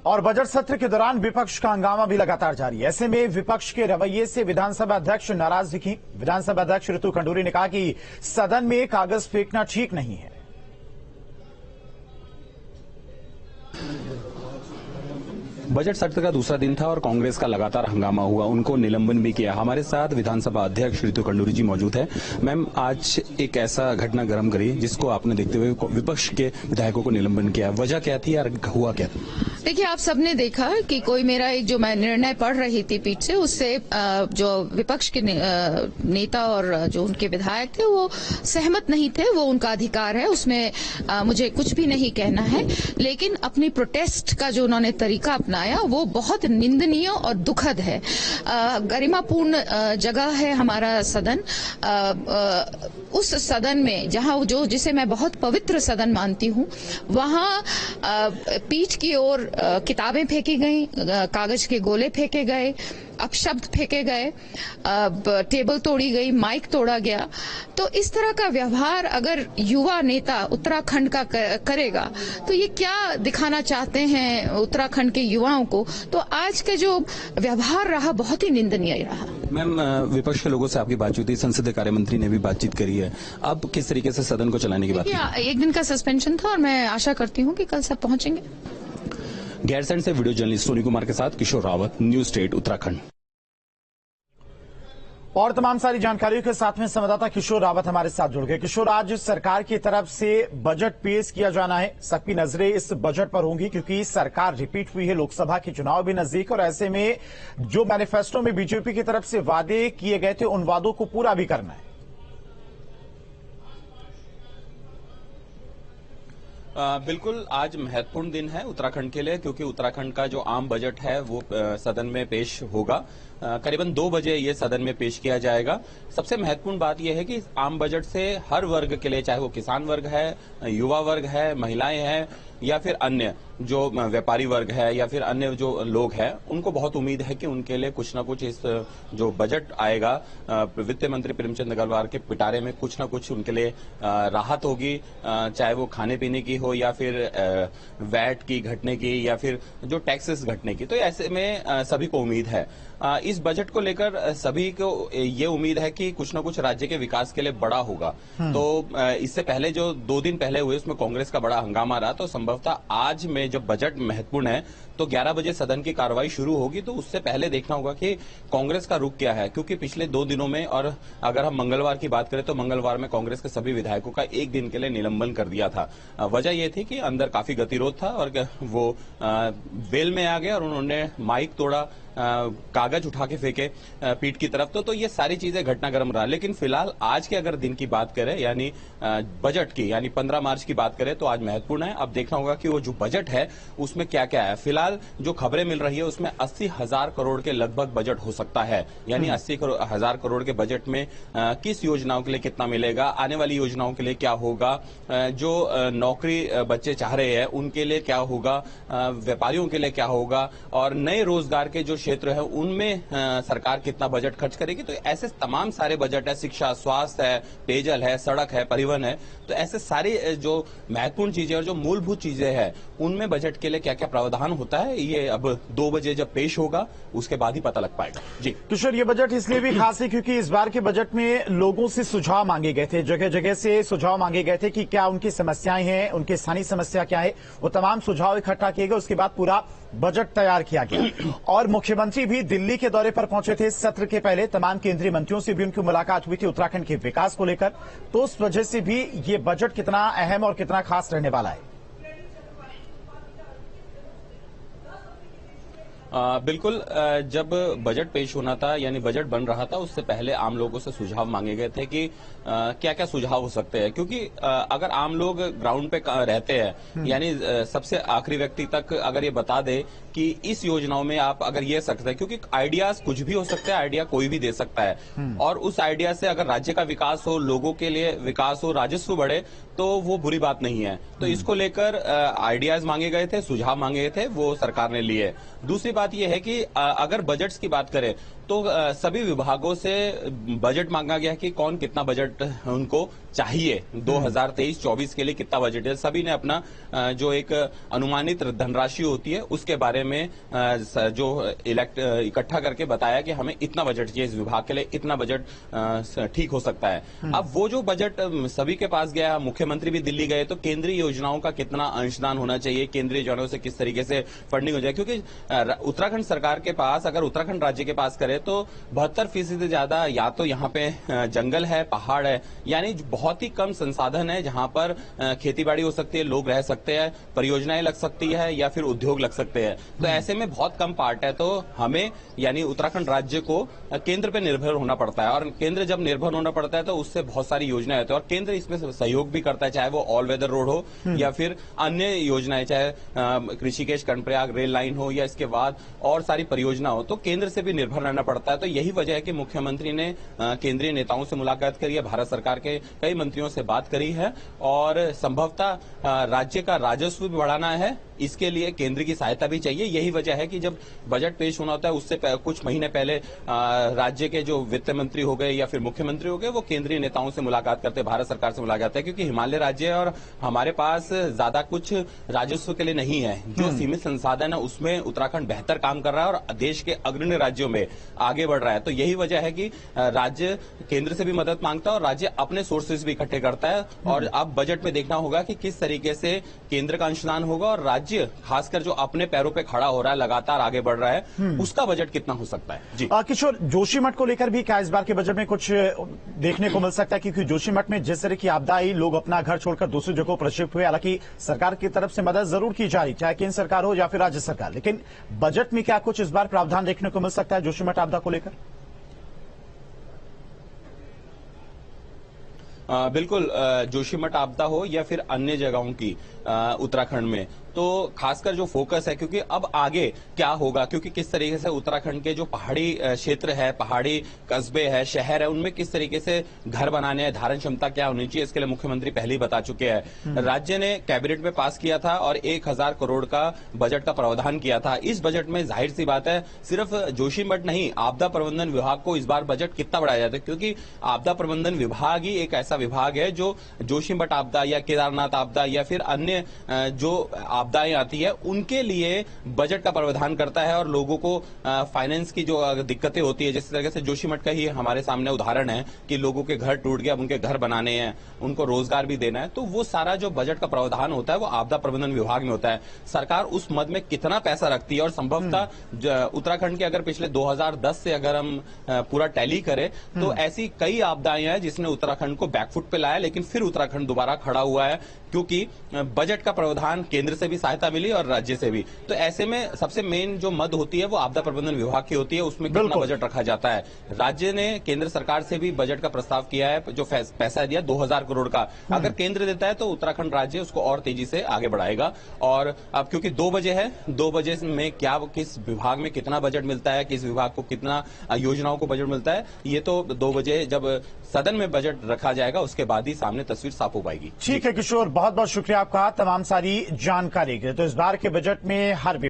और बजट सत्र के दौरान विपक्ष का हंगामा भी लगातार जारी है। ऐसे में विपक्ष के रवैये से विधानसभा अध्यक्ष नाराज दिखी। विधानसभा अध्यक्ष ऋतु खंडूरी ने कहा कि सदन में कागज फेंकना ठीक नहीं है। बजट सत्र का दूसरा दिन था और कांग्रेस का लगातार हंगामा हुआ, उनको निलंबन भी किया। हमारे साथ विधानसभा अध्यक्ष ऋतु खंडूरी जी मौजूद है। मैम, आज एक ऐसा घटना गर्म करी जिसको आपने देखते हुए विपक्ष के विधायकों को निलंबन किया, वजह क्या थी और हुआ क्या? देखिए, आप सबने देखा कि कोई मेरा एक जो मैं निर्णय पढ़ रही थी पीठ से, उससे जो विपक्ष के नेता और जो उनके विधायक थे वो सहमत नहीं थे। वो उनका अधिकार है, उसमें मुझे कुछ भी नहीं कहना है। लेकिन अपनी प्रोटेस्ट का जो उन्होंने तरीका अपनाया वो बहुत निंदनीय और दुखद है। गरिमापूर्ण जगह है हमारा सदन। उस सदन में जहां जिसे मैं बहुत पवित्र सदन मानती हूं, वहां पीठ की ओर किताबें फेंकी गई, कागज के गोले फेंके गए, अपशब्द फेंके गए, टेबल तोड़ी गई, माइक तोड़ा गया। तो इस तरह का व्यवहार अगर युवा नेता उत्तराखंड का करेगा तो ये क्या दिखाना चाहते हैं उत्तराखंड के युवाओं को? तो आज का जो व्यवहार रहा बहुत ही निंदनीय रहा। मैम, विपक्ष के लोगों से आपकी बातचीत हुई, संसदीय कार्य मंत्री ने भी बातचीत करी है। अब किस तरीके से सदन को चलाने की बात? एक दिन का सस्पेंशन था और मैं आशा करती हूँ कि कल सब पहुंचेंगे। गैरसैंण से वीडियो जर्नलिस्ट सोनी कुमार के साथ किशोर रावत, न्यूज स्टेट उत्तराखंड। और तमाम सारी जानकारियों के साथ में संवाददाता किशोर रावत हमारे साथ जुड़ गए। किशोर, आज सरकार की तरफ से बजट पेश किया जाना है, सबकी नजरें इस बजट पर होंगी क्योंकि सरकार रिपीट हुई है, लोकसभा के चुनाव भी नजदीक, और ऐसे में जो मैनिफेस्टो में बीजेपी की तरफ से वादे किए गए थे उन वादों को पूरा भी करना है। बिल्कुल, आज महत्वपूर्ण दिन है उत्तराखंड के लिए क्योंकि उत्तराखंड का जो आम बजट है वो सदन में पेश होगा। करीबन 2 बजे ये सदन में पेश किया जाएगा। सबसे महत्वपूर्ण बात यह है कि इस आम बजट से हर वर्ग के लिए, चाहे वो किसान वर्ग है, युवा वर्ग है, महिलाएं हैं या फिर अन्य जो व्यापारी वर्ग है या फिर अन्य जो लोग हैं, उनको बहुत उम्मीद है कि उनके लिए कुछ ना कुछ इस जो बजट आएगा वित्त मंत्री प्रेमचंद अग्रवाल के पिटारे में कुछ ना कुछ उनके लिए राहत होगी, चाहे वो खाने पीने की हो या फिर वैट की घटने की या फिर जो टैक्सेस घटने की। तो ऐसे में सभी को उम्मीद है। इस बजट को लेकर सभी को ये उम्मीद है कि कुछ न कुछ राज्य के विकास के लिए बड़ा होगा। तो इससे पहले जो 2 दिन पहले हुए उसमें कांग्रेस का बड़ा हंगामा रहा, तो संभवतः आज में जब बजट महत्वपूर्ण है तो 11 बजे सदन की कार्रवाई शुरू होगी, तो उससे पहले देखना होगा कि कांग्रेस का रुख क्या है, क्योंकि पिछले 2 दिनों में, और अगर हम मंगलवार की बात करें तो मंगलवार में कांग्रेस के सभी विधायकों का 1 दिन के लिए निलंबन कर दिया था। वजह यह थी कि अंदर काफी गतिरोध था और वो वेल में आ गए और उन्होंने माइक तोड़ा, कागज उठा के फेंके पीठ की तरफ। तो ये सारी चीजें घटनाक्रम रहा। लेकिन फिलहाल आज के अगर दिन की बात करें, यानी बजट की, यानी 15 मार्च की बात करें, तो आज महत्वपूर्ण है। अब देखना होगा कि वो जो बजट है उसमें क्या क्या है। फिलहाल जो खबरें मिल रही है उसमें 80,000 करोड़ के लगभग बजट हो सकता है, यानी 80,000 करोड़ के बजट में किस योजनाओं के लिए कितना मिलेगा, आने वाली योजनाओं के लिए क्या होगा, जो नौकरी बच्चे चाह रहे हैं उनके लिए क्या होगा, व्यापारियों के लिए क्या होगा, और नए रोजगार के जो क्षेत्र है उनमें सरकार कितना बजट खर्च करेगी। तो ऐसे तमाम सारे बजट है, शिक्षा, स्वास्थ्य है, पेयजल है, सड़क है, परिवहन है, तो ऐसे सारी जो महत्वपूर्ण चीजें और जो मूलभूत चीजें हैं उनमें बजट के लिए क्या क्या प्रावधान होता है, ये अब 2 बजे जब पेश होगा उसके बाद ही पता लग पाएगा। जी किशोर, ये बजट इसलिए भी खास है क्योंकि इस बार के बजट में लोगों से सुझाव मांगे गए थे, जगह जगह से सुझाव मांगे गए थे कि क्या उनकी समस्याएं हैं, उनकी स्थानीय समस्या क्या है। वो तमाम सुझाव इकट्ठा किए गए, उसके बाद पूरा बजट तैयार किया गया। और मुख्यमंत्री भी दिल्ली के दौरे पर पहुंचे थे सत्र के पहले, तमाम केंद्रीय मंत्रियों से भी उनकी मुलाकात हुई थी उत्तराखंड के विकास को लेकर। तो उस वजह से भी ये बजट कितना अहम और कितना खास रहने वाला है। बिल्कुल, जब बजट पेश होना था यानी बजट बन रहा था उससे पहले आम लोगों से सुझाव मांगे गए थे कि क्या क्या सुझाव हो सकते हैं, क्योंकि अगर आम लोग ग्राउंड पे रहते हैं, यानी सबसे आखिरी व्यक्ति तक अगर ये बता दे कि इस योजनाओं में आप अगर ये सकते हैं, क्योंकि आइडियाज कुछ भी हो सकता है, आइडिया कोई भी दे सकता है, और उस आइडिया से अगर राज्य का विकास हो, लोगों के लिए विकास हो, राजस्व बढ़े, तो वो बुरी बात नहीं है। तो इसको लेकर आइडियाज मांगे गए थे, सुझाव मांगे गए थे, वो सरकार ने लिए। दूसरी बात यह है कि अगर बजट्स की बात करें तो सभी विभागों से बजट मांगा गया कि कौन कितना बजट उनको चाहिए 2023-24 के लिए कितना बजट है। सभी ने अपना जो एक अनुमानित धनराशि होती है उसके बारे में जो इकट्ठा करके बताया कि हमें इतना बजट चाहिए इस विभाग के लिए, इतना बजट ठीक हो सकता है। अब वो जो बजट सभी के पास गया, मुख्यमंत्री भी दिल्ली गए, तो केंद्रीय योजनाओं का कितना अंशदान होना चाहिए, केंद्रीय योजनाओं से किस तरीके से फंडिंग हो जाए, क्योंकि उत्तराखंड सरकार के पास, अगर उत्तराखंड राज्य के पास करे तो 72% से ज्यादा या तो यहाँ पे जंगल है, पहाड़ है, यानी बहुत ही कम संसाधन है जहां पर खेतीबाड़ी हो सकती है, लोग रह सकते हैं, परियोजनाएं लग सकती है या फिर उद्योग लग सकते हैं। तो ऐसे में बहुत कम पार्ट है, तो हमें यानी उत्तराखंड राज्य को केंद्र पे निर्भर होना पड़ता है, और केंद्र जब निर्भर होना पड़ता है तो उससे बहुत सारी योजनाएं होती है और केंद्र इसमें सहयोग भी करता है, चाहे वो ऑल वेदर रोड हो या फिर अन्य योजनाएं, चाहे ऋषिकेश कर्णप्रयाग रेल लाइन हो या इसके बाद और सारी परियोजना हो, तो केंद्र से भी निर्भर रहना पड़ता है। तो यही वजह है कि मुख्यमंत्री ने केंद्रीय नेताओं से मुलाकात करी है, भारत सरकार के कई मंत्रियों से बात करी है और संभवतः राज्य का राजस्व भी बढ़ाना है, इसके लिए केंद्र की सहायता भी चाहिए। यही वजह है कि जब बजट पेश होना होता है उससे कुछ महीने पहले राज्य के जो वित्त मंत्री हो गए या फिर मुख्यमंत्री हो गए, वो केंद्रीय नेताओं से मुलाकात करते, भारत सरकार से मुलाकात करते, क्योंकि हिमालय राज्य है और हमारे पास ज्यादा कुछ राजस्व के लिए नहीं है। जो सीमित संसाधन है उसमें उत्तराखंड बेहतर काम कर रहा है और देश के अग्रणी राज्यों में आगे बढ़ रहा है। तो यही वजह है कि राज्य केंद्र से भी मदद मांगता है और राज्य अपने सोर्सेज भी इकट्ठे करता है। और अब बजट में देखना होगा कि किस तरीके से केंद्र का अंशदान होगा और राज्य खासकर जो अपने पैरों पे खड़ा हो रहा है, लगातार आगे बढ़ रहा है, उसका बजट कितना हो सकता है। जी किशोर, जोशीमठ को लेकर भी क्या इस बार के बजट में कुछ देखने को मिल सकता है? क्योंकि जोशीमठ में जिस तरह की आपदा आई, लोग अपना घर छोड़कर दूसरी जगहों पर शिफ्ट हुए। हालांकि सरकार की तरफ से मदद जरूर की जा रही, चाहे केंद्र सरकार हो या फिर राज्य सरकार, लेकिन बजट में क्या कुछ इस बार प्रावधान देखने को मिल सकता है जोशीमठ आपदा को लेकर? बिल्कुल, जोशीमठ आपदा हो या फिर अन्य जगहों की उत्तराखंड में, तो खासकर जो फोकस है, क्योंकि अब आगे क्या होगा, क्योंकि किस तरीके से उत्तराखंड के जो पहाड़ी क्षेत्र है, पहाड़ी कस्बे है, शहर है, उनमें किस तरीके से घर बनाने हैं, धारण क्षमता क्या होनी चाहिए, इसके लिए मुख्यमंत्री पहले ही बता चुके हैं। राज्य ने कैबिनेट में पास किया था और 1000 करोड़ का बजट का प्रावधान किया था। इस बजट में जाहिर सी बात है सिर्फ जोशीमठ नहीं, आपदा प्रबंधन विभाग को इस बार बजट कितना बढ़ाया जाता है, क्योंकि आपदा प्रबंधन विभाग ही एक ऐसा विभाग है जो जोशीमठ आपदा या केदारनाथ आपदा या फिर अन्य जो आपदाएं आती है उनके लिए बजट का प्रावधान करता है और लोगों को फाइनेंस की जो दिक्कतें होती है, जिस तरह से जोशीमठ का ही हमारे सामने उदाहरण है कि लोगों के घर टूट गया, अब उनके घर बनाने हैं, उनको रोजगार भी देना है, तो वो सारा जो बजट का प्रावधान होता है वो आपदा प्रबंधन विभाग में होता है। सरकार उस मद में कितना पैसा रखती है और संभवतः उत्तराखंड के अगर पिछले 2010 से अगर हम पूरा टैली करें तो ऐसी कई आपदाएं हैं जिसने उत्तराखंड को बैकफुट पे लाया, लेकिन फिर उत्तराखंड दोबारा खड़ा हुआ है क्योंकि बजट का प्रावधान केंद्र से भी सहायता मिली और राज्य से भी। तो ऐसे में सबसे मेन जो मद होती है वो आपदा प्रबंधन विभाग की होती है, उसमें कितना बजट रखा जाता है। राज्य ने केंद्र सरकार से भी बजट का प्रस्ताव किया है, जो पैसा दिया 2000 करोड़ का, अगर केंद्र देता है तो उत्तराखंड राज्य उसको और तेजी से आगे बढ़ाएगा। और अब क्योंकि 2 बजे है, 2 बजे में क्या किस विभाग में कितना बजट मिलता है, किस विभाग को कितना योजनाओं को बजट मिलता है, ये तो 2 बजे जब सदन में बजट रखा जाएगा उसके बाद ही सामने तस्वीर साफ हो पाएगी। ठीक है किशोर, बहुत बहुत शुक्रिया आपका तमाम सारी जानकारी के लिए। तो इस बार के बजट में हर